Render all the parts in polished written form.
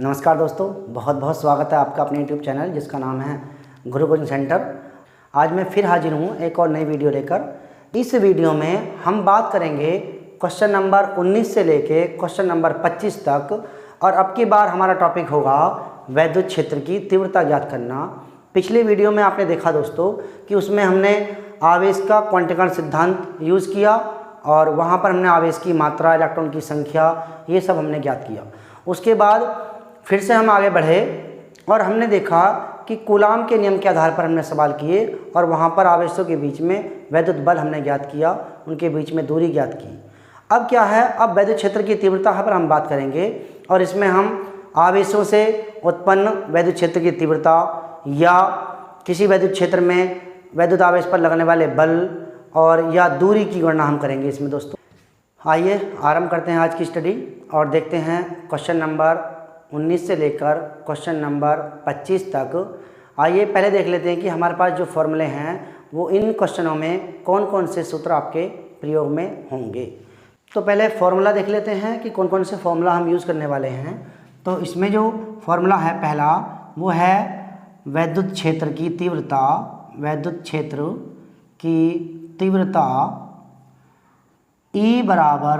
नमस्कार दोस्तों, बहुत बहुत स्वागत है आपका अपने YouTube चैनल जिसका नाम है गुरु कोचिंग सेंटर। आज मैं फिर हाजिर हूँ एक और नई वीडियो लेकर। इस वीडियो में हम बात करेंगे क्वेश्चन नंबर 19 से लेके क्वेश्चन नंबर 25 तक, और अब की बार हमारा टॉपिक होगा वैद्युत क्षेत्र की तीव्रता ज्ञात करना। पिछले वीडियो में आपने देखा दोस्तों कि उसमें हमने आवेश का क्वांटीकरण सिद्धांत यूज़ किया और वहाँ पर हमने आवेश की मात्रा, इलेक्ट्रॉन की संख्या, ये सब हमने ज्ञात किया। उसके बाद फिर से हम आगे बढ़े और हमने देखा कि कूलाम के नियम के आधार पर हमने सवाल किए और वहाँ पर आवेशों के बीच में वैद्युत बल हमने ज्ञात किया, उनके बीच में दूरी ज्ञात की। अब क्या है, अब वैद्युत क्षेत्र की तीव्रता पर हम बात करेंगे और इसमें हम आवेशों से उत्पन्न वैद्युत क्षेत्र की तीव्रता या किसी वैद्युत क्षेत्र में वैद्युत आवेश पर लगने वाले बल और या दूरी की गणना हम करेंगे इसमें दोस्तों। आइए आरंभ करते हैं आज की स्टडी और देखते हैं क्वेश्चन नंबर 19 से लेकर क्वेश्चन नंबर 25 तक। आइए पहले देख लेते हैं कि हमारे पास जो फॉर्मूले हैं वो इन क्वेश्चनों में कौन कौन से सूत्र आपके प्रयोग में होंगे। तो पहले फॉर्मूला देख लेते हैं कि कौन कौन से फॉर्मूला हम यूज़ करने वाले हैं। तो इसमें जो फॉर्मूला है पहला, वो है वैद्युत क्षेत्र की तीव्रता। वैद्युत क्षेत्र की तीव्रता E बराबर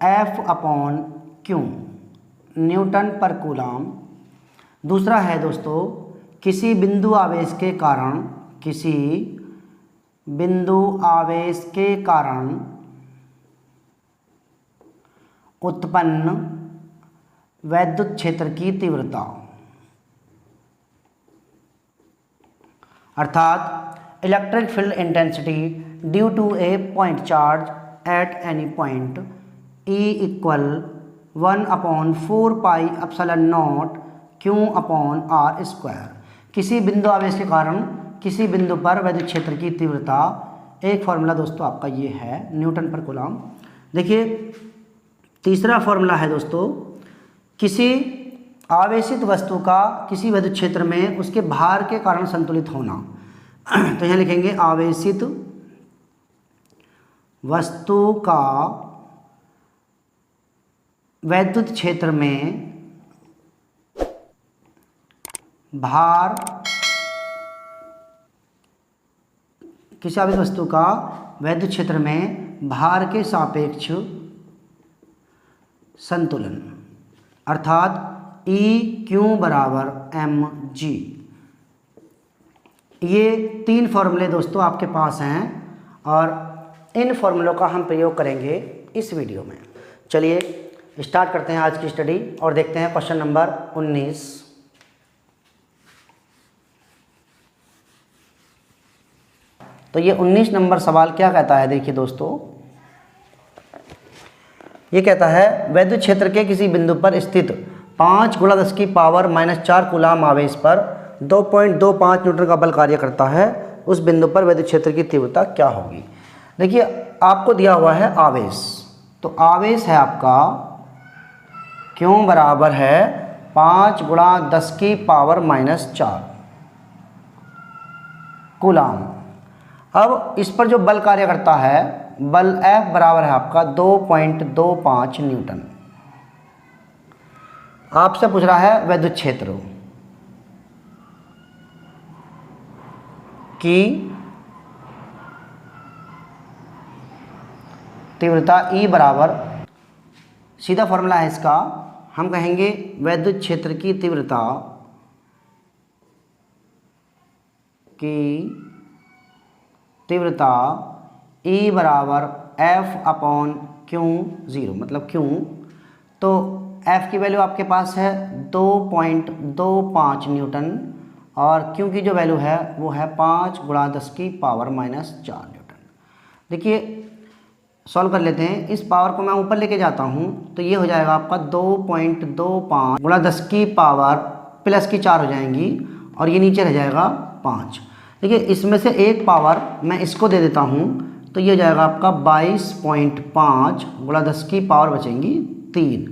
F/Q न्यूटन पर कूलाम। दूसरा है दोस्तों, किसी बिंदु आवेश के कारण, किसी बिंदु आवेश के कारण उत्पन्न वैद्युत क्षेत्र की तीव्रता, अर्थात electric field intensity due to a point charge at any point E equal 1/4 pi epsilon naught Q/r²। किसी बिंदु आवेश के कारण किसी बिंदु पर वैद्युत क्षेत्र की तीव्रता, एक फॉर्मूला दोस्तों आपका ये है न्यूटन पर कूलाम। देखिए तीसरा फॉर्मूला है दोस्तों, किसी आवेशित वस्तु का किसी वैद्युत क्षेत्र में उसके भार के कारण संतुलित होना। तो यहाँ लिखेंगे आवेशित वस्तु का वैद्युत क्षेत्र में भार, किसी आवेशित वस्तु का वैद्युत क्षेत्र में भार के सापेक्ष संतुलन, अर्थात EQ बराबर mg। ये तीन फॉर्मूले दोस्तों आपके पास हैं और इन फॉर्मूलों का हम प्रयोग करेंगे इस वीडियो में। चलिए स्टार्ट करते हैं आज की स्टडी और देखते हैं क्वेश्चन नंबर 19। तो ये 19 नंबर सवाल क्या कहता है, देखिए दोस्तों, ये कहता है वैद्युत क्षेत्र के किसी बिंदु पर स्थित 5 × 10⁻⁴ कूलाम आवेश पर 2.25 न्यूटन का बल कार्य करता है। उस बिंदु पर वैद्युत क्षेत्र की तीव्रता क्या होगी। देखिए आपको दिया हुआ है आवेश, तो आवेश है आपका Q बराबर है 5 × 10⁻⁴ कूलाम। अब इस पर जो बल कार्य करता है, बल F बराबर है आपका 2.25 न्यूटन। आपसे पूछ रहा है वैद्युत क्षेत्र की तीव्रता E बराबर, सीधा फॉर्मूला है इसका, हम कहेंगे वैद्युत क्षेत्र की तीव्रता E बराबर F/Q0, मतलब Q। तो F की वैल्यू आपके पास है 2.25 न्यूटन और Q की जो वैल्यू है वो है 5 × 10⁻⁴ न्यूटन। देखिए सॉल्व कर लेते हैं। इस पावर को मैं ऊपर लेके जाता हूँ तो ये हो जाएगा आपका 2.25 × 10⁻⁴ हो जाएंगी और ये नीचे रह जाएगा 5। देखिए इसमें से एक पावर मैं इसको दे देता हूँ तो ये हो जाएगा आपका 22.5 × 10⁻⁴ बचेंगी 3।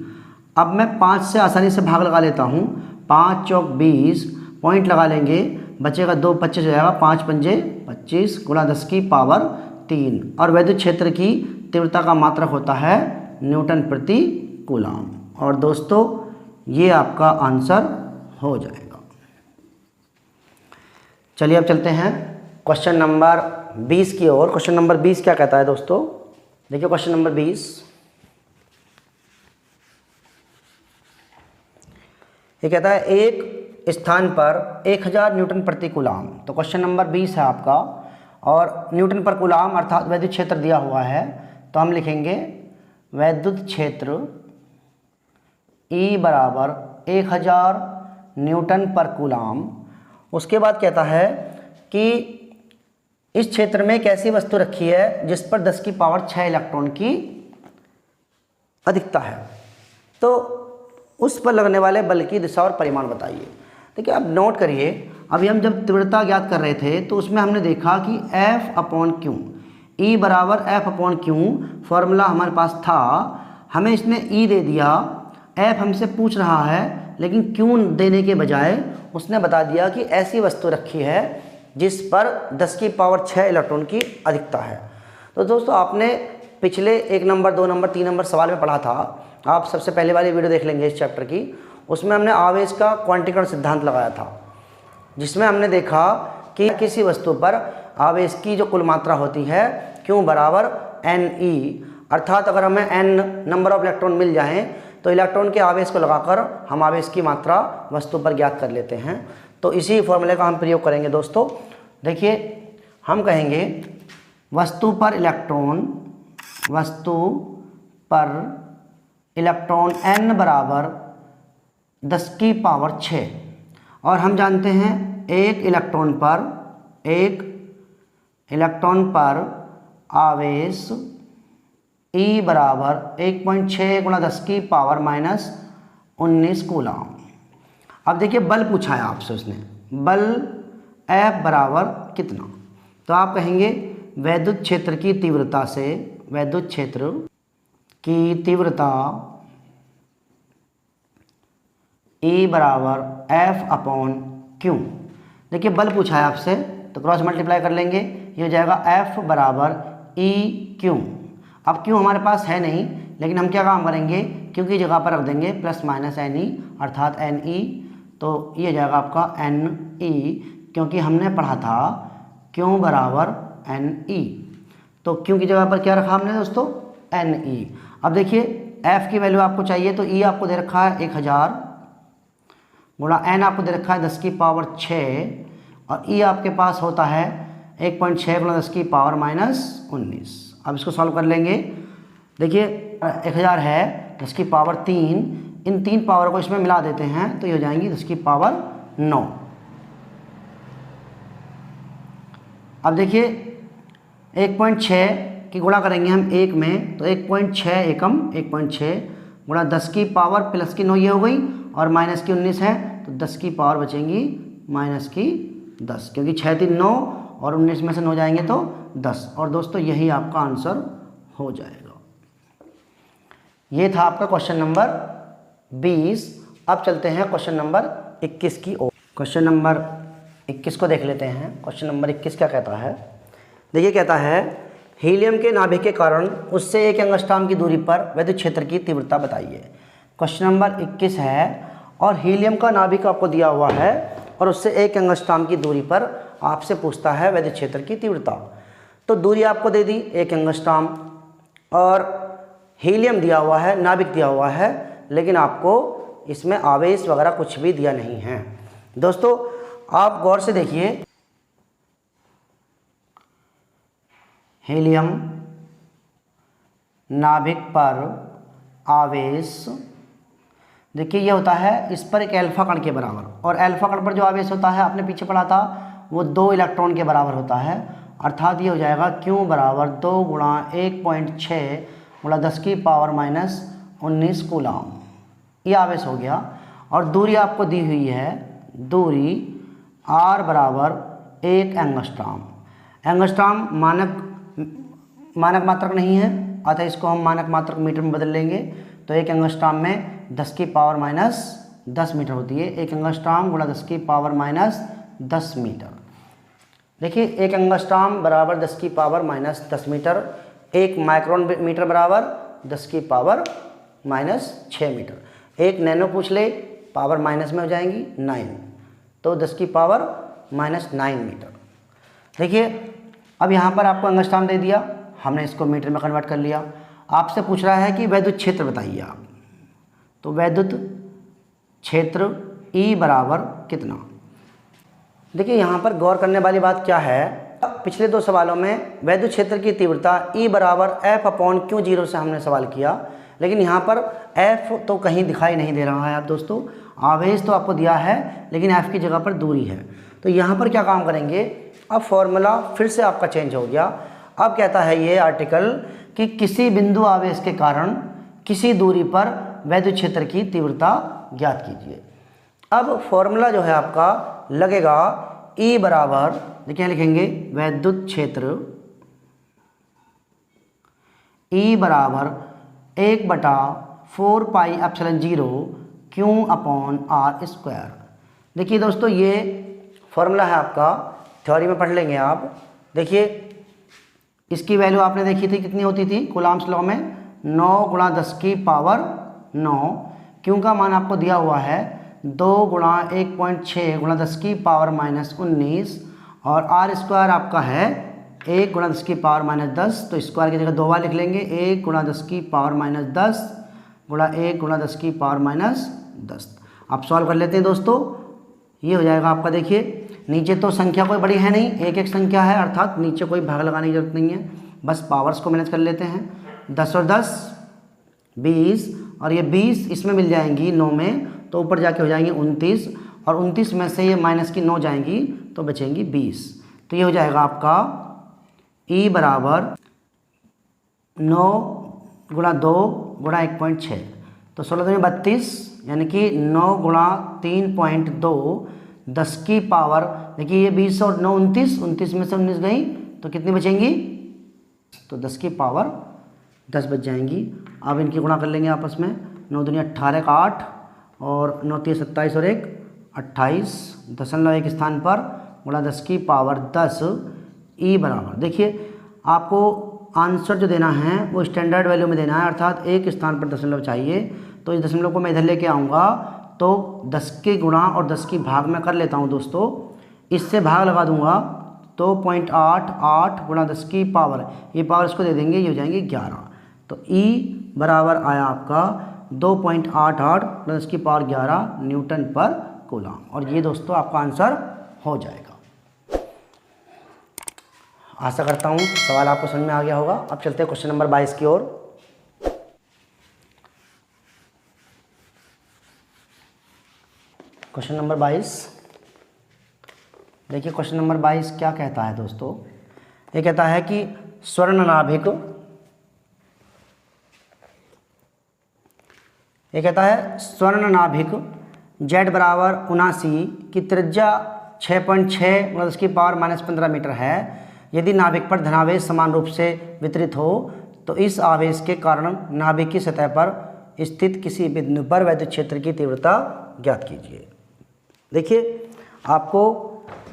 अब मैं 5 से आसानी से भाग लगा लेता हूँ, 5 चौक 20, पॉइंट लगा लेंगे, बचेगा 2 25 हो जाएगा, 5 पंजे 25 × 10⁻³ और वैद्युत क्षेत्र की तीव्रता का मात्रक होता है न्यूटन प्रति कूलाम। और दोस्तों ये आपका आंसर हो जाएगा। चलिए अब चलते हैं क्वेश्चन नंबर 20 की ओर। क्वेश्चन नंबर 20 क्या कहता है दोस्तों, देखिए क्वेश्चन नंबर 20 ये कहता है एक स्थान पर 1000 न्यूटन प्रति कूलाम। तो क्वेश्चन नंबर 20 है आपका, और न्यूटन पर कूलाम अर्थात वैद्युत क्षेत्र दिया हुआ है। तो हम लिखेंगे वैद्युत क्षेत्र E बराबर 1000 न्यूटन पर कूलाम। उसके बाद कहता है कि इस क्षेत्र में एक ऐसी वस्तु रखी है जिस पर 10 की पावर 6 इलेक्ट्रॉन की अधिकता है, तो उस पर लगने वाले बल की दिशा और परिमाण बताइए। देखिए अब नोट करिए, अभी हम जब तीव्रता ज्ञात कर रहे थे तो उसमें हमने देखा कि F/Q, E बराबर F/Q फॉर्मूला हमारे पास था। हमें इसने E दे दिया, F हमसे पूछ रहा है, लेकिन Q देने के बजाय उसने बता दिया कि ऐसी वस्तु रखी है जिस पर 10 की पावर 6 इलेक्ट्रॉन की अधिकता है। तो दोस्तों आपने पिछले 1 नंबर 2 नंबर 3 नंबर सवाल में पढ़ा था, आप सबसे पहले वाली वीडियो देख लेंगे इस चैप्टर की। उसमें हमने आवेश का क्वांटीकरण सिद्धांत लगाया था, जिसमें हमने देखा कि किसी वस्तु पर आवेश की जो कुल मात्रा होती है Q बराबर NE, अर्थात अगर हमें N नंबर ऑफ इलेक्ट्रॉन मिल जाएं तो इलेक्ट्रॉन के आवेश को लगाकर हम आवेश की मात्रा वस्तु पर ज्ञात कर लेते हैं। तो इसी फॉर्मूले का हम प्रयोग करेंगे दोस्तों। देखिए हम कहेंगे वस्तु पर इलेक्ट्रॉन N बराबर 10 की पावर 6, और हम जानते हैं एक इलेक्ट्रॉन पर आवेश E बराबर 1.6 गुणा 10 की पावर -19 कूलाम। अब देखिए बल पूछा है आपसे उसने, बल F बराबर कितना। तो आप कहेंगे वैद्युत क्षेत्र की तीव्रता से, वैद्युत क्षेत्र की तीव्रता E बराबर F/Q। देखिए बल पूछा है आपसे तो क्रॉस मल्टीप्लाई कर लेंगे, ये हो जाएगा F बराबर EQ। अब Q हमारे पास है नहीं, लेकिन हम क्या काम करेंगे, Q की जगह पर रख देंगे +-NE अर्थात NE। तो ये हो जाएगा आपका NE, क्योंकि हमने पढ़ा था Q बराबर NE। तो Q की जगह पर क्या रखा हमने दोस्तों, NE। अब देखिए F की वैल्यू आपको चाहिए, तो E आपको दे रखा है 1000 गुणा N आपको दे रखा है 10 की पावर 6, और E आपके पास होता है 1.6 गुणा 10 की पावर -19। अब इसको सॉल्व कर लेंगे। देखिए 1000 है 10 की पावर 3, इन 3 पावर को इसमें मिला देते हैं तो ये हो जाएंगी 10 की पावर 9। अब देखिए 1.6 की गुणा करेंगे हम 1 में, तो 1.6 एकम 1.6 गुणा 10 की पावर प्लस की 9 ये हो गई, और माइनस की 19 है, तो 10 की पावर बचेंगी -10, क्योंकि 6 3 9 और 19 में से 9 जाएंगे तो 10। और दोस्तों यही आपका आंसर हो जाएगा। ये था आपका क्वेश्चन नंबर 20। अब चलते हैं क्वेश्चन नंबर 21 की ओर। क्वेश्चन नंबर 21 को देख लेते हैं। क्वेश्चन नंबर 21 क्या कहता है, देखिए कहता है हीलियम के नाभिक के कारण उससे 1 एंगस्ट्रॉम की दूरी पर वैद्युत क्षेत्र की तीव्रता बताइए। क्वेश्चन नंबर 21 है और हीलियम का नाभिक आपको दिया हुआ है और उससे 1 एंगस्ट्रॉम की दूरी पर आपसे पूछता है वैद्युत क्षेत्र की तीव्रता। तो दूरी आपको दे दी 1 एंगस्ट्रॉम, और हीलियम दिया हुआ है, नाभिक दिया हुआ है, लेकिन आपको इसमें आवेश वगैरह कुछ भी दिया नहीं है। दोस्तों आप गौर से देखिए, हीलियम नाभिक पर आवेश, देखिए ये होता है इस पर एक अल्फा कण के बराबर, और अल्फा कण पर जो आवेश होता है आपने पीछे पढ़ा था वो 2 इलेक्ट्रॉन के बराबर होता है, अर्थात ये हो जाएगा Q बराबर 2 गुणा 1.6 गुणा 10 की पावर -19 कूलाम। ये आवेश हो गया। और दूरी आपको दी हुई है, दूरी R बराबर 1 एंगस्ट्रॉम। एंगस्ट्रॉम मानक मात्रक नहीं है, अतः इसको हम मानक मात्रक मीटर में बदल लेंगे। तो 1 एंगस्ट्रॉम में 10 की पावर -10 मीटर होती है। 1 एंगस्ट्रॉम गुणा 10 की पावर -10 मीटर। देखिए 1 एंगस्ट्रॉम बराबर 10 की पावर -10 मीटर, 1 माइक्रोन मीटर बराबर 10 की पावर -6 मीटर। एक नैनो पूछ ले, पावर माइनस में हो जाएंगी 9, तो 10 की पावर -9 मीटर। देखिए अब यहाँ पर आपको अंगस्टाम दे दिया, हमने इसको मीटर में कन्वर्ट कर लिया। आपसे पूछ रहा है कि वैद्युत क्षेत्र बताइए आप, तो वैद्युत क्षेत्र E बराबर कितना। देखिए यहाँ पर गौर करने वाली बात क्या है, पिछले 2 सवालों में वैद्युत क्षेत्र की तीव्रता E बराबर F/Q0 से हमने सवाल किया, लेकिन यहाँ पर F तो कहीं दिखाई नहीं दे रहा है आप दोस्तों। आवेश तो आपको दिया है लेकिन F की जगह पर दूरी है। तो यहाँ पर क्या काम करेंगे, अब फॉर्मूला फिर से आपका चेंज हो गया। अब कहता है ये आर्टिकल कि किसी बिंदु आवेश के कारण किसी दूरी पर वैद्युत क्षेत्र की तीव्रता ज्ञात कीजिए। अब फॉर्मूला जो है आपका लगेगा E बराबर, देखिए लिखेंगे वैद्युत क्षेत्र E बराबर 1/4 पाई एप्सिलॉन 0 Q/r²। देखिए दोस्तों ये फॉर्मूला है आपका, थ्योरी में पढ़ लेंगे आप। देखिए इसकी वैल्यू आपने देखी थी, कितनी होती थी कूलॉम्स लॉ में, 9 × 10 की पावर 9। क्यों का मान आपको दिया हुआ है 2 × 1.6 × 10 की पावर -19, और r² आपका है 1 × 10 की पावर -10, तो स्क्वायर की जगह 2 बार लिख लेंगे, 1 × 10 की पावर -10 × 1 × 10 की पावर -10। आप सॉल्व कर लेते हैं दोस्तों, ये हो जाएगा आपका। देखिए नीचे तो संख्या कोई बड़ी है नहीं, एक एक संख्या है, अर्थात नीचे कोई भाग लगाने की जरूरत नहीं है, बस पावर्स को मैनेज कर लेते हैं। 10 और 10 20, और ये 20 इसमें मिल जाएंगी 9 में, तो ऊपर जाके हो जाएंगे 29, और 29 में से ये माइनस की 9 जाएंगी तो बचेंगी 20। तो ये हो जाएगा आपका E बराबर 9 × 2 × 1.6, तो 16 में 32, यानी कि 9 × 3.2 10 की पावर, देखिए ये 20 और 9 29, 29 में से 19 गई तो कितनी बचेंगी, तो 10 की पावर 10 बच जाएंगी। अब इनकी गुणा कर लेंगे आपस में, 9 दूनी 18 का 8, और 9 3 27 और 1 28, 0.1 स्थान पर गुणा 10 की पावर 10 E बराबर। देखिए आपको आंसर जो देना है वो स्टैंडर्ड वैल्यू में देना है, अर्थात एक स्थान पर दशमलव चाहिए। तो इस दशमलव को मैं इधर लेके आऊँगा, तो 10 के गुणा और 10 की भाग में कर लेता हूँ दोस्तों, इससे भाग लगा दूंगा तो 0.88 × 10 की पावर, ये पावर इसको दे देंगे, ये हो जाएंगे 11। तो E बराबर आया आपका 2.88 × 10 की पावर 11 न्यूटन पर कूलम, और ये दोस्तों आपका आंसर हो जाएगा। आशा करता हूँ सवाल आपको समझ में आ गया होगा। अब चलते हैं क्वेश्चन नंबर 22 की ओर। क्वेश्चन नंबर 22, देखिए क्वेश्चन नंबर 22 क्या कहता है दोस्तों, ये कहता है कि स्वर्ण नाभिक, ये कहता है स्वर्ण नाभिक Z बराबर 79 की त्रिज्या 6.6 × 10 की पावर -15 मीटर है। यदि नाभिक पर धनावेश समान रूप से वितरित हो तो इस आवेश के कारण नाभिक की सतह पर स्थित किसी बिंदु पर वैद्युत क्षेत्र की तीव्रता ज्ञात कीजिए। देखिए आपको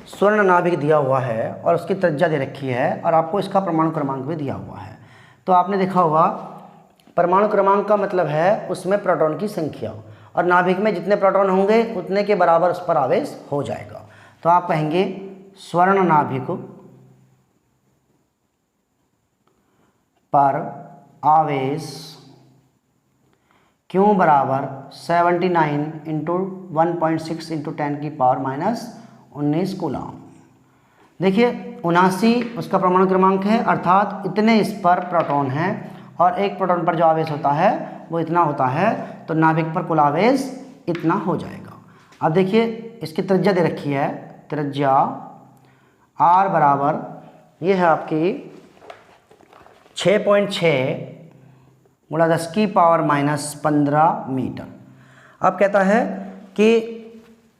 स्वर्ण नाभिक दिया हुआ है और उसकी त्रिज्या दे रखी है, और आपको इसका परमाणु क्रमांक भी दिया हुआ है। तो आपने देखा होगा परमाणु क्रमांक का मतलब है उसमें प्रोटॉन की संख्या, और नाभिक में जितने प्रोटॉन होंगे उतने के बराबर उस पर आवेश हो जाएगा। तो आप कहेंगे स्वर्ण नाभिक पर आवेश Q बराबर 79 × 1.6 × 10 की पावर -19 कूलम। देखिए 79 उसका परमाणु क्रमांक है, अर्थात इतने इस पर प्रोटॉन हैं, और एक प्रोटॉन पर जो आवेश होता है वो इतना होता है, तो नाभिक पर कुल आवेश इतना हो जाएगा। अब देखिए इसकी त्रिज्या दे रखी है, त्रिज्या R बराबर ये है आपकी 6.6 × 10 की पावर -15 मीटर। अब कहता है कि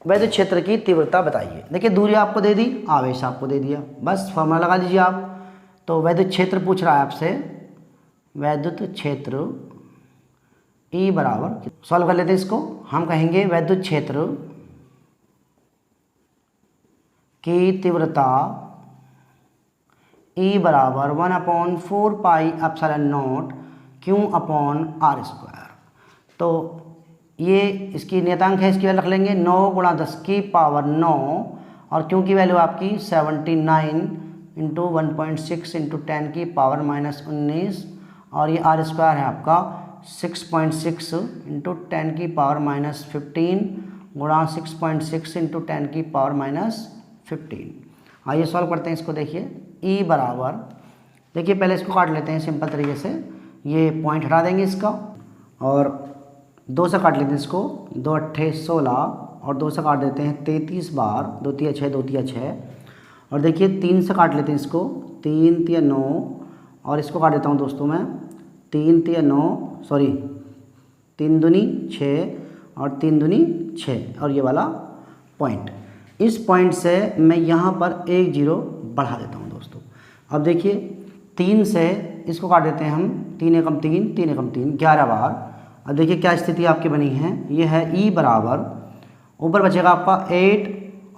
वैद्युत क्षेत्र की तीव्रता बताइए। देखिए दूरी आपको दे दी, आवेश आपको दे दिया, बस फॉर्मूला लगा लीजिए आप। तो वैद्युत क्षेत्र पूछ रहा है आपसे, वैद्युत क्षेत्र E बराबर, सॉल्व कर लेते हैं इसको। हम कहेंगे वैद्युत क्षेत्र की तीव्रता E बराबर 1/4 पाई एप्सिलॉन नॉट Q/r²। तो ये इसकी नियतांक है, इसकी वैल्यू रख लेंगे 9 गुणा 10 की पावर 9, और क्यों की वैल्यू आपकी 79 इंटू 1.6 इंटू 10 की पावर -19, और ये आर स्क्वायर है आपका 6.6 इंटू 10 की पावर -15 गुणा 6.6 इंटू 10 की पावर -15। आइए सॉल्व करते हैं इसको। देखिए ई बराबर, देखिए पहले इसको काट लेते हैं सिंपल तरीके से, ये पॉइंट हटा देंगे इसका, और 2 से काट लेते हैं इसको, 2 अट्ठे 16, और 2 से काट देते हैं 33 बार, 2 तिया 6, 2 तिया 6, और देखिए 3 से काट लेते हैं इसको, 3 तिया 9, और इसको काट देता हूँ दोस्तों मैं, 3 तिया 9, सॉरी 3 दूनी 6 और 3 दूनी 6, और ये वाला पॉइंट, इस पॉइंट से मैं यहाँ पर 1 0 बढ़ा देता हूँ दोस्तों। अब देखिए 3 से इसको काट देते हैं हम, 3 एकम 3, 3 एकम 3, 11 बार। अब देखिए क्या स्थिति आपकी बनी है, ये है ई बराबर, ऊपर बचेगा आपका 8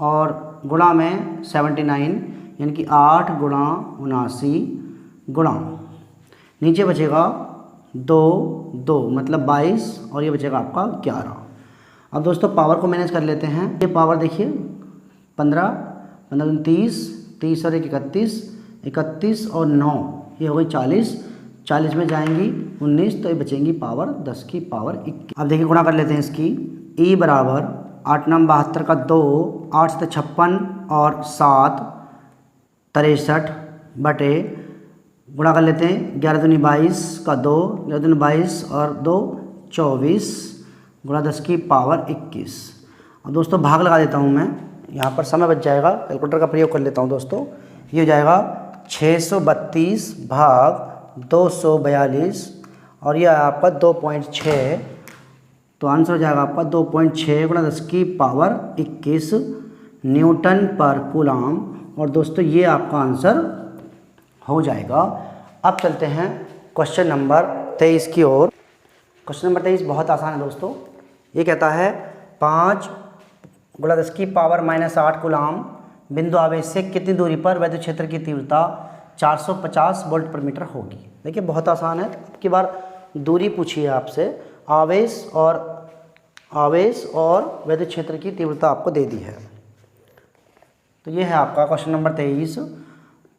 और गुणा में 79, यानी कि 8 गुणा 79 गुणा, नीचे बचेगा 2 2 मतलब 22, और ये बचेगा आपका 11। अब दोस्तों पावर को मैनेज कर लेते हैं। ये पावर देखिए 15 15 30, 30 और 1 31, 31 और 9 ये हो गई 40, 40 में जाएंगी 19, तो ये बचेंगी पावर 10 की पावर 21। अब देखिए गुणा कर लेते हैं इसकी, ई बराबर 8 9 72 का 2, 8 से 56 और 7 63 बटे, गुणा कर लेते हैं 11 दूनी 22 का 2, 11 दूनी 22 और 2 24 गुणा 10 की पावर 21। अब दोस्तों भाग लगा देता हूँ मैं, यहाँ पर समय बच जाएगा, कैलकुलेटर का प्रयोग कर लेता हूँ दोस्तों। ये हो जाएगा 632 भाग 242, और यह आपका 2.6, तो आंसर हो जाएगा आपका 2.6 गुणा 10 की पावर 21 न्यूटन पर कूलम, और दोस्तों ये आपका आंसर हो जाएगा। अब चलते हैं क्वेश्चन नंबर 23 की ओर। क्वेश्चन नंबर 23 बहुत आसान है दोस्तों। ये कहता है 5 गुणा 10 की पावर -8 कूलम बिंदु आवेश से कितनी दूरी पर विद्युत क्षेत्र की तीव्रता 450 वोल्ट पर मीटर होगी। देखिए बहुत आसान है, अब की बार दूरी पूछी है आपसे, आवेश और विद्युत क्षेत्र की तीव्रता आपको दे दी है। तो ये है आपका क्वेश्चन नंबर 23।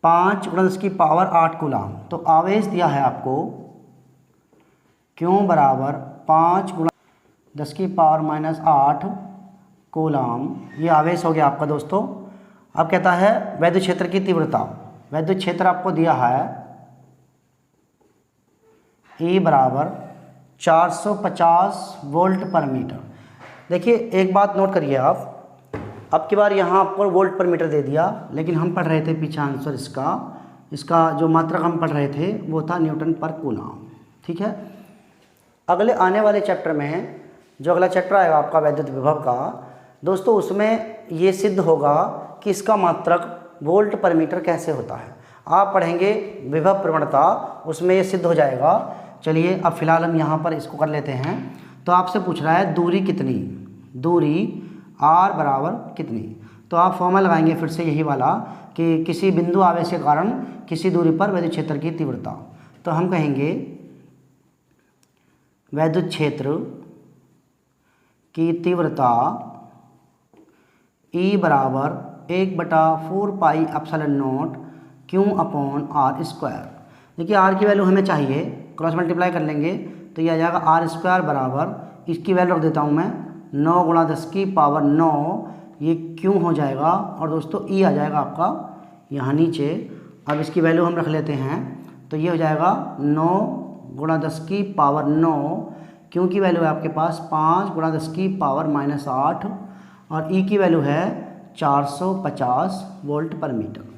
5 गुणा 10 की पावर 8 कूलम, तो आवेश दिया है आपको क्यों बराबर 5 गुणा 10 की पावर -8 कूलम, ये आवेश हो गया आपका दोस्तों। अब कहता है विद्युत क्षेत्र की तीव्रता, विद्युत क्षेत्र आपको दिया है E बराबर 450 वोल्ट पर मीटर। देखिए एक बात नोट करिए आप, अब की बार यहाँ आपको वोल्ट पर मीटर दे दिया, लेकिन हम पढ़ रहे थे पीछे आंसर इसका जो मात्रक हम पढ़ रहे थे वो था न्यूटन पर कूलम। ठीक है, अगले आने वाले चैप्टर में, जो अगला चैप्टर आएगा आपका वैद्युत विभव का दोस्तों, उसमें ये सिद्ध होगा कि इसका मात्रक वोल्ट पर मीटर कैसे होता है। आप पढ़ेंगे विभव प्रवणता, उसमें ये सिद्ध हो जाएगा। चलिए अब फिलहाल हम यहाँ पर इसको कर लेते हैं। तो आपसे पूछ रहा है दूरी कितनी, दूरी r बराबर कितनी, तो आप फॉर्मूला लगाएंगे फिर से यही वाला कि किसी बिंदु आवेश के कारण किसी दूरी पर विद्युत क्षेत्र की तीव्रता। तो हम कहेंगे विद्युत क्षेत्र की तीव्रता E बराबर 1/4 pi epsilon naught Q upon r square. देखिए r की वैल्यू हमें चाहिए, क्रॉस मल्टीप्लाई कर लेंगे तो ये आ जाएगा आर स्क्वायर बराबर, इसकी वैल्यू रख देता हूँ मैं 9 गुणा 10 की पावर 9, ये Q हो जाएगा, और दोस्तों E आ जाएगा आपका यहाँ नीचे। अब इसकी वैल्यू हम रख लेते हैं, तो ये हो जाएगा 9 गुणा 10 की पावर 9, Q की वैल्यू है आपके पास 5 गुणा 10 की पावर -8, और E की वैल्यू है 450 वोल्ट पर मीटर।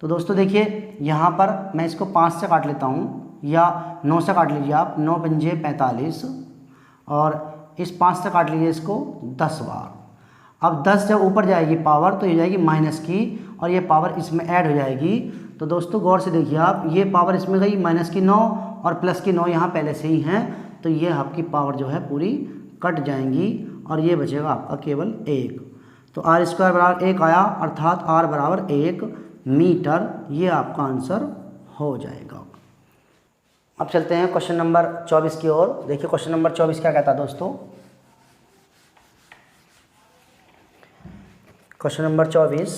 तो दोस्तों देखिए यहाँ पर मैं इसको 5 से काट लेता हूँ, या 9 से काट लीजिए आप, 9 पंजे 45, और इस 5 से काट लीजिए इसको 10 बार। अब 10 जब ऊपर जाएगी पावर तो ये जाएगी माइनस की, और ये पावर इसमें ऐड हो जाएगी। तो दोस्तों गौर से देखिए आप, ये पावर इसमें गई माइनस की 9 और प्लस की 9 यहाँ पहले से ही हैं, तो ये आपकी पावर जो है पूरी कट जाएंगी, और ये बचेगा आपका केवल 1। तो आर स्क्वायर बराबर 1 आया, अर्थात r बराबर 1 मीटर, ये आपका आंसर हो जाएगा। अब चलते हैं क्वेश्चन नंबर 24 की ओर। देखिए क्वेश्चन नंबर 24 क्या कहता है दोस्तों, क्वेश्चन नंबर 24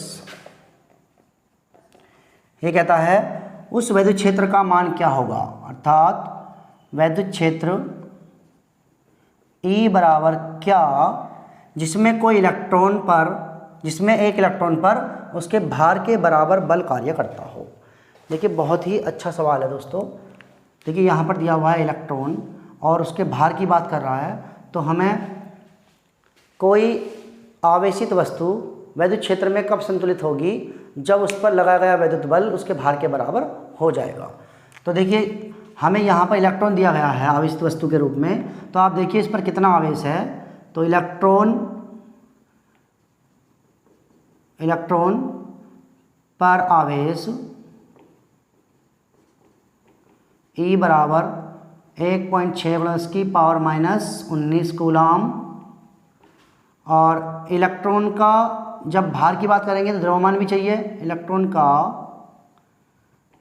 ये कहता है उस वैद्युत क्षेत्र का मान क्या होगा, अर्थात वैद्युत क्षेत्र E बराबर क्या जिसमें एक इलेक्ट्रॉन पर उसके भार के बराबर बल कार्य करता हो। देखिए बहुत ही अच्छा सवाल है दोस्तों। देखिए यहाँ पर दिया हुआ है इलेक्ट्रॉन और उसके भार की बात कर रहा है, तो हमें कोई आवेशित वस्तु वैद्युत क्षेत्र में कब संतुलित होगी, जब उस पर लगाया गया वैद्युत बल उसके भार के बराबर हो जाएगा। तो देखिए हमें यहाँ पर इलेक्ट्रॉन दिया गया है आवेशित वस्तु के रूप में, तो आप देखिए इस पर कितना आवेश है। तो इलेक्ट्रॉन पर आवेश E बराबर 1.6 × 10⁻⁻19 कूलाम। और इलेक्ट्रॉन का जब भार की बात करेंगे तो द्रव्यमान भी चाहिए। इलेक्ट्रॉन का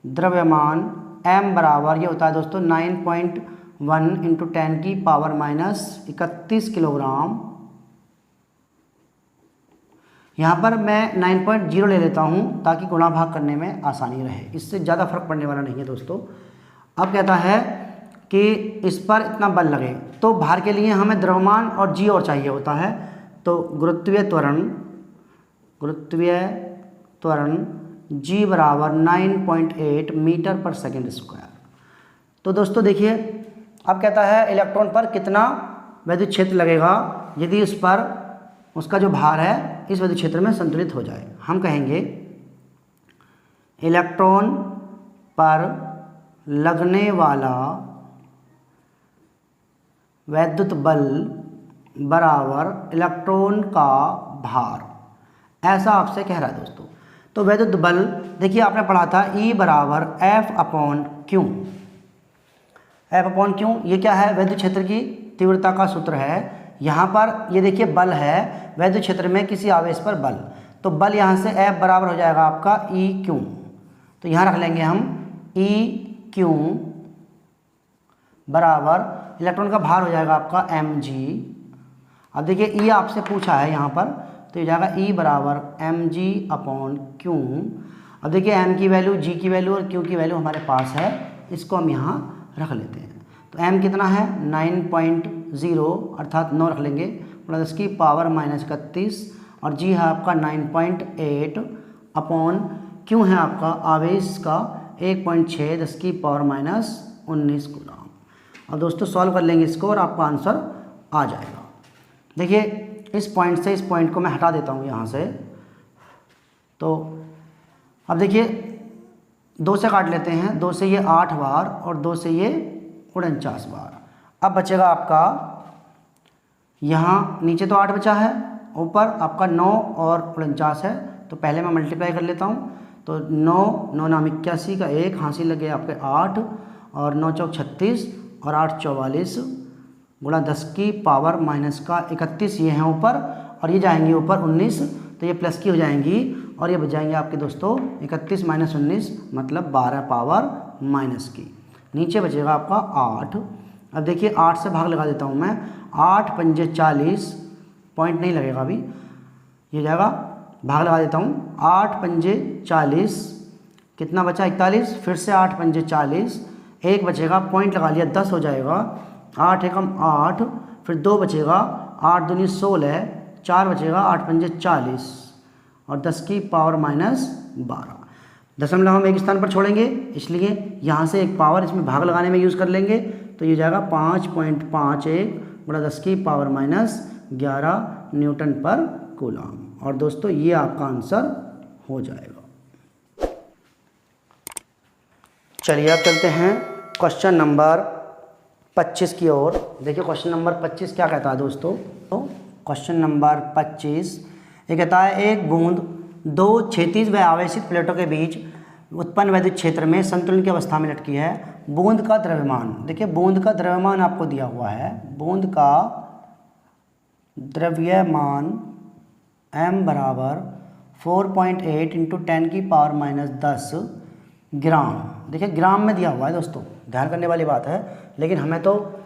द्रव्यमान m बराबर ये होता है दोस्तों 9.1 × 10⁻31 किलोग्राम। यहाँ पर मैं 9.0 ले लेता हूँ ताकि गुणा भाग करने में आसानी रहे, इससे ज़्यादा फर्क पड़ने वाला नहीं है दोस्तों। अब कहता है कि इस पर इतना बल लगे, तो भार के लिए हमें द्रव्यमान और g और चाहिए होता है। तो गुरुत्वीय त्वरण g बराबर 9.8 मीटर पर सेकेंड स्क्वायर। तो दोस्तों देखिए अब कहता है इलेक्ट्रॉन पर कितना वैद्युत क्षेत्र लगेगा यदि उस पर उसका जो भार है इस वैद्युत क्षेत्र में संतुलित हो जाए। हम कहेंगे इलेक्ट्रॉन पर लगने वाला वैद्युत बल बराबर इलेक्ट्रॉन का भार, ऐसा आपसे कह रहा है दोस्तों। तो वैद्युत बल देखिए आपने पढ़ा था E बराबर F/Q। F/Q ये क्या है, वैद्युत क्षेत्र की तीव्रता का सूत्र है। यहाँ पर ये देखिए बल है वैद्युत क्षेत्र में किसी आवेश पर बल, तो बल यहाँ से F बराबर हो जाएगा आपका EQ। तो यहाँ रख लेंगे हम EQ बराबर इलेक्ट्रॉन का भार हो जाएगा आपका mg। अब देखिए E आपसे पूछा है यहाँ पर, तो ये जाएगा E बराबर mg/Q। अब देखिए m की वैल्यू, g की वैल्यू और q की वैल्यू हमारे पास है, इसको हम यहाँ रख लेते हैं। तो m कितना है 9.0 अर्थात 9 रख लेंगे, 10⁻31 और g है आपका 9.8 Q है आपका आवेश का 1.6 10⁻⁻19 कूलाम। अब दोस्तों सॉल्व कर लेंगे इसको और आपका आंसर आ जाएगा। देखिए इस पॉइंट से इस पॉइंट को मैं हटा देता हूँ यहाँ से। तो अब देखिए 2 से काट लेते हैं, 2 से ये 8 बार और 2 से ये 49 बार। अब बचेगा आपका यहाँ नीचे तो 8 बचा है, ऊपर आपका 9 और 49 है, तो पहले मैं मल्टीप्लाई कर लेता हूँ। तो 9 नाम 81 का 1 हासिल लगे आपके 8 और 9 चौक 36 और 8 44 गुणा 10⁻⁻31 ये हैं ऊपर और ये जाएंगे ऊपर 19, तो ये प्लस की हो जाएंगी और ये बच जाएंगे आपके दोस्तों 31 - 19 मतलब 12 पावर माइनस की। नीचे बचेगा आपका 8। अब देखिए 8 से भाग लगा देता हूँ मैं, 8 पंजे 40, पॉइंट नहीं लगेगा अभी, ये जाएगा भाग लगा देता हूँ, 8 पंजे 40 कितना बचा 41, फिर से 8 पंजे 40, 1 बचेगा, पॉइंट लगा लिया 10 हो जाएगा, 8 एकम 8, फिर 2 बचेगा, 8 दूनी 16, 4 बचेगा, 8 पंजे 40 और 10⁻⁻12। दशमलव हम एक स्थान पर छोड़ेंगे, इसलिए यहाँ से एक पावर इसमें भाग लगाने में यूज़ कर लेंगे, तो ये जाएगा 5.51 गुणा 10⁻⁻11 न्यूटन पर कूलाम। और दोस्तों ये आपका आंसर हो जाएगा। चलिए अब चलते हैं क्वेश्चन नंबर 25 की ओर। देखिए क्वेश्चन नंबर 25 क्या कहता है दोस्तों। तो क्वेश्चन नंबर 25 ये कहता है एक बूंद 2 क्षैतिज व आवेशित प्लेटों के बीच उत्पन्न वैद्युत क्षेत्र में संतुलन की अवस्था में लटकी है। बूंद का द्रव्यमान, देखिए बूंद का द्रव्यमान आपको दिया हुआ है, बूंद का द्रव्यमान m बराबर 4.8 × 10⁻⁻10 ग्राम। देखिए ग्राम में दिया हुआ है दोस्तों, ध्यान करने वाली बात है, लेकिन हमें तो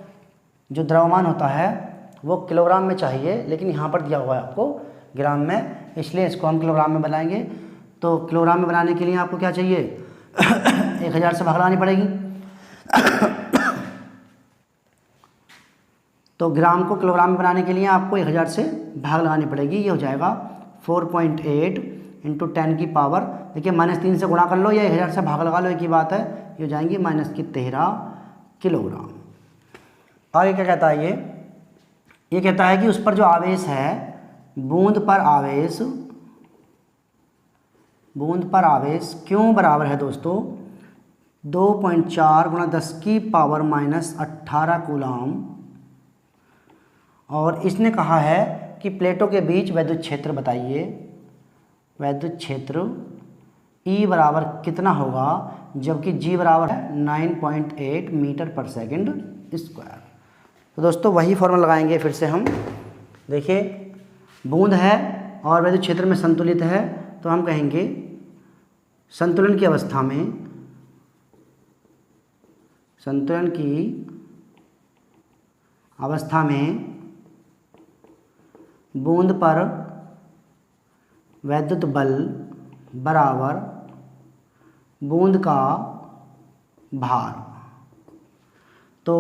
जो द्रव्यमान होता है वो किलोग्राम में चाहिए, लेकिन यहाँ पर दिया हुआ है आपको ग्राम में, इसलिए इसको हम किलोग्राम में बनाएंगे। तो किलोग्राम में बनाने के लिए आपको क्या चाहिए 1000 से भाग लगानी पड़ेगी। तो ग्राम को किलोग्राम में बनाने के लिए आपको 1000 से भाग लगानी पड़ेगी। ये हो जाएगा 4.8 इंटू 10 की पावर, देखिए -3 से गुणा कर लो या 1000 से भाग लगा लो, एक ही बात है। ये हो जाएंगी -13 किलोग्राम। आगे क्या कहता है ये कहता है कि उस पर जो आवेश है, बूंद पर आवेश क्यों बराबर है दोस्तों 2.4 गुणा 10 की पावर -18 कूलाम। और इसने कहा है कि प्लेटों के बीच वैद्युत क्षेत्र बताइए। वैद्युत क्षेत्र E बराबर कितना होगा, जबकि G बराबर है 9.8 मीटर पर सेकंड स्क्वायर। तो दोस्तों वही फॉर्मूला लगाएंगे फिर से हम। देखिए बूंद है और वैद्युत क्षेत्र में संतुलित है, तो हम कहेंगे संतुलन की अवस्था में बूंद पर वैद्युत बल बराबर बूंद का भार। तो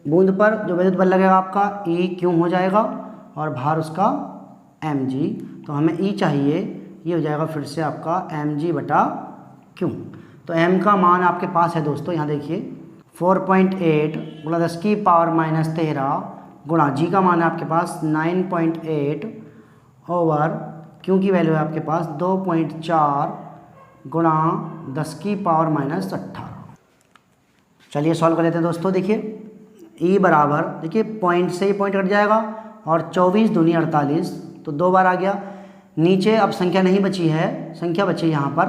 बूंद पर जो वैद्युत बल लगेगा आपका E क्यों हो जाएगा और भार उसका mg। तो हमें E चाहिए, ये हो जाएगा फिर से आपका mg बटा क्यों। तो m का मान आपके पास है दोस्तों, यहाँ देखिए 4.8 गुणा 10 की पावर -13 गुणा G का मान है आपके पास 9.8 ओवर क्यों की वैल्यू है आपके पास 2.4 गुणा 10 की पावर -18। चलिए सॉल्व कर लेते हैं दोस्तों। देखिए E बराबर, देखिए पॉइंट से ही पॉइंट कट जाएगा और 24 दूनी 48, तो 2 बार आ गया। नीचे अब संख्या नहीं बची है, संख्या बची यहाँ पर,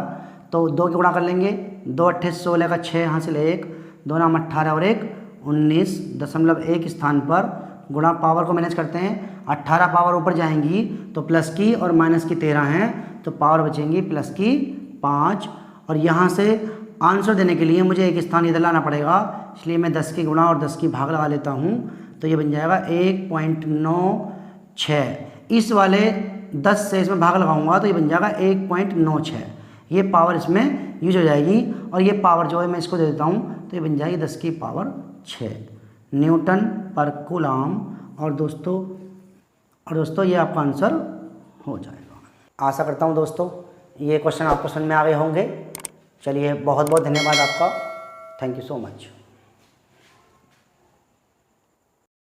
तो 2 के गुणा कर लेंगे। 2 8 16 का 6 यहाँ से ले 1, 2 नाम 18 और 1 19.1 स्थान पर गुणा पावर को मैनेज करते हैं। 18 पावर ऊपर जाएंगी तो प्लस की और माइनस की 13 हैं, तो पावर बचेंगी प्लस की 5। और यहाँ से आंसर देने के लिए मुझे एक स्थान इधर लाना पड़ेगा, इसलिए मैं 10 की गुणा और 10 की भाग लगा लेता हूँ। तो ये बन जाएगा 1.96। इस वाले 10 से इसमें भाग लगाऊंगा तो ये बन जाएगा 1.96। ये पावर इसमें यूज हो जाएगी और ये पावर जो है मैं इसको दे देता हूँ, तो ये बन जाएगी 10 की पावर 6 न्यूटन पर कूलाम। और दोस्तों ये आपका आंसर हो जाएगा। आशा करता हूँ दोस्तों ये क्वेश्चन आपको समझ में आ गए होंगे। चलिए बहुत बहुत धन्यवाद आपका। Thank you so much.